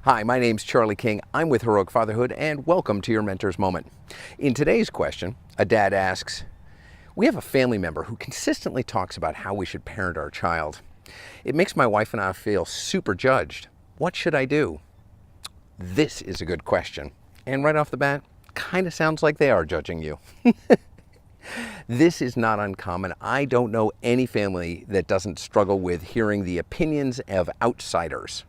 Hi, my name's Charlie King. I'm with Heroic Fatherhood, and welcome to your Mentor's Moment. In today's question, a dad asks, we have a family member who consistently talks about how we should parent our child. It makes my wife and I feel super judged. What should I do? This is a good question. And right off the bat, kind of sounds like they are judging you. This is not uncommon. I don't know any family that doesn't struggle with hearing the opinions of outsiders.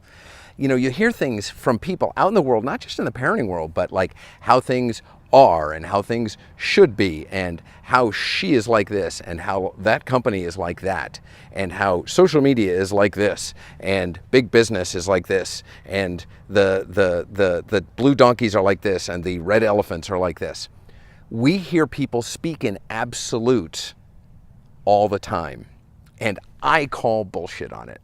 You know, you hear things from people out in the world, not just in the parenting world, but like how things are and how things should be and how she is like this and how that company is like that and how social media is like this and big business is like this and the blue donkeys are like this and the red elephants are like this. We hear people speak in absolutes all the time, and I call bullshit on it.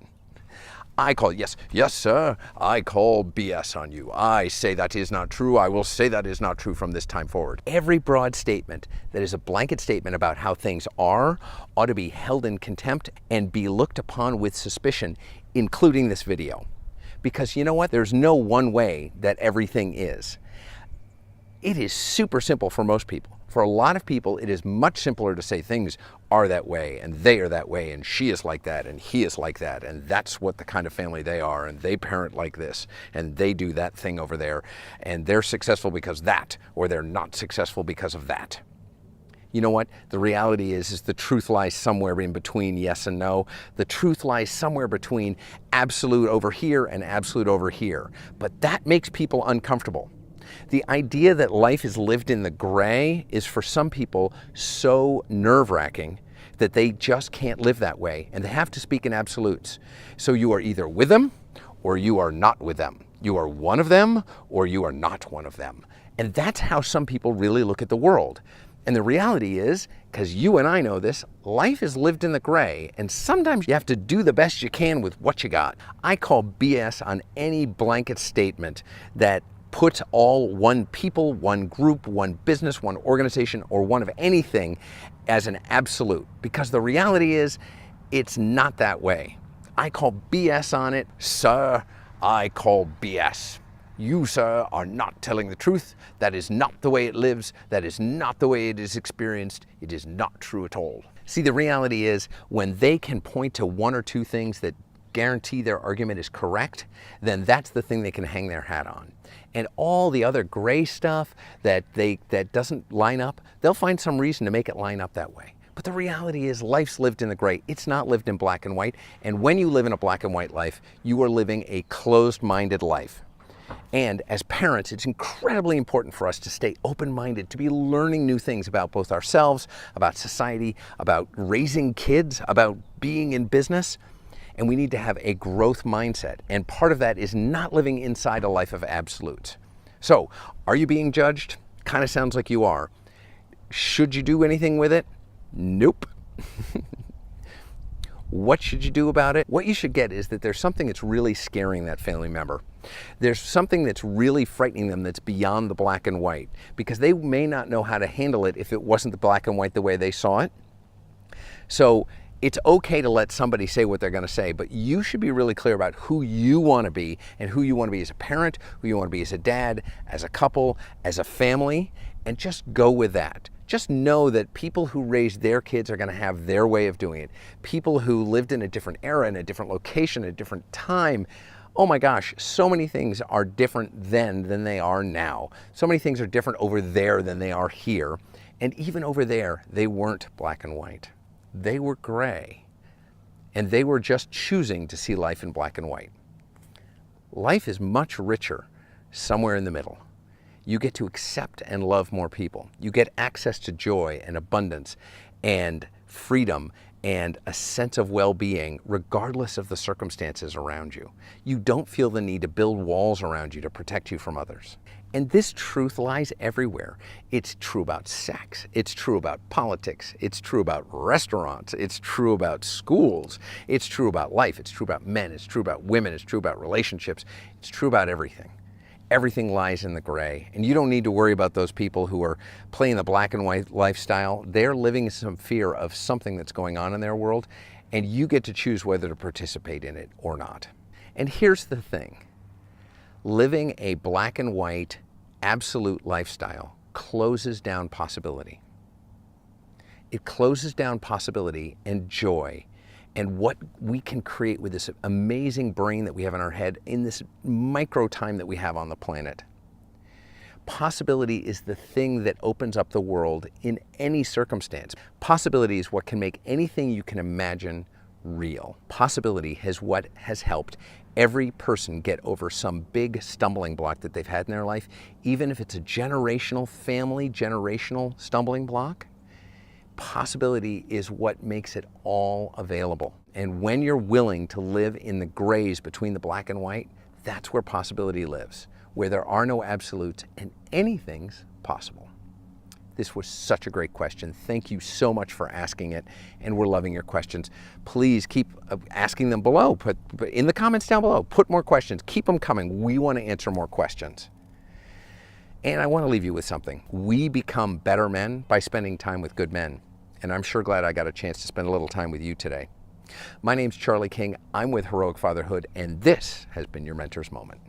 I call, yes, sir, I call BS on you. I say that is not true. I will say that is not true from this time forward. Every broad statement that is a blanket statement about how things are ought to be held in contempt and be looked upon with suspicion, including this video. Because you know what? There's no one way that everything is. It is super simple for most people. For a lot of people, it is much simpler to say things are that way and they are that way and she is like that and he is like that and that's what the kind of family they are and they parent like this and they do that thing over there and they're successful because that, or they're not successful because of that. You know what? The reality is the truth lies somewhere in between yes and no. The truth lies somewhere between absolute over here and absolute over here. But that makes people uncomfortable. The idea that life is lived in the gray is for some people so nerve-wracking that they just can't live that way and they have to speak in absolutes. So you are either with them or you are not with them. You are one of them or you are not one of them. And that's how some people really look at the world. And the reality is, because you and I know this, life is lived in the gray, and sometimes you have to do the best you can with what you got. I call BS on any blanket statement that puts all one people, one group, one business, one organization, or one of anything as an absolute. Because the reality is, it's not that way. I call BS on it. Sir, I call BS. You, sir, are not telling the truth. That is not the way it lives. That is not the way it is experienced. It is not true at all. See, the reality is, when they can point to one or two things that guarantee their argument is correct, then that's the thing they can hang their hat on. And all the other gray stuff that doesn't line up, they'll find some reason to make it line up that way. But the reality is life's lived in the gray. It's not lived in black and white. And when you live in a black and white life, you are living a closed-minded life. And as parents, it's incredibly important for us to stay open-minded, to be learning new things about both ourselves, about society, about raising kids, about being in business. And we need to have a growth mindset. And part of that is not living inside a life of absolutes. So, are you being judged? Kind of sounds like you are. Should you do anything with it? Nope. What should you do about it? What you should get is that there's something that's really scaring that family member. There's something that's really frightening them that's beyond the black and white, because they may not know how to handle it if it wasn't the black and white the way they saw it. So, it's okay to let somebody say what they're going to say, but you should be really clear about who you want to be and who you want to be as a parent, who you want to be as a dad, as a couple, as a family, and just go with that. Just know that people who raise their kids are going to have their way of doing it. People who lived in a different era, in a different location, a different time, oh my gosh, so many things are different then than they are now. So many things are different over there than they are here. And even over there, they weren't black and white. They were gray, and they were just choosing to see life in black and white. Life is much richer somewhere in the middle. You get to accept and love more people. You get access to joy and abundance and freedom and a sense of well-being regardless of the circumstances around you. You don't feel the need to build walls around you to protect you from others. And this truth lies everywhere. It's true about sex. It's true about politics. It's true about restaurants. It's true about schools. It's true about life. It's true about men. It's true about women. It's true about relationships. It's true about everything. Everything lies in the gray. And you don't need to worry about those people who are playing the black and white lifestyle. They're living in some fear of something that's going on in their world, and you get to choose whether to participate in it or not. And here's the thing. Living a black and white, absolute lifestyle closes down possibility. It closes down possibility and joy and what we can create with this amazing brain that we have in our head in this micro time that we have on the planet. Possibility is the thing that opens up the world in any circumstance. Possibility is what can make anything you can imagine real. Possibility is what has helped every person get over some big stumbling block that they've had in their life, even if it's a generational, family, generational stumbling block. Possibility is what makes it all available. And when you're willing to live in the grays between the black and white, that's where possibility lives, where there are no absolutes and anything's possible. This was such a great question. Thank you so much for asking it, and we're loving your questions. Please keep asking them below. Put in the comments down below. Put more questions. Keep them coming. We want to answer more questions. And I want to leave you with something. We become better men by spending time with good men. And I'm sure glad I got a chance to spend a little time with you today. My name's Charlie King. I'm with Heroic Fatherhood, and this has been your Mentor's Moment.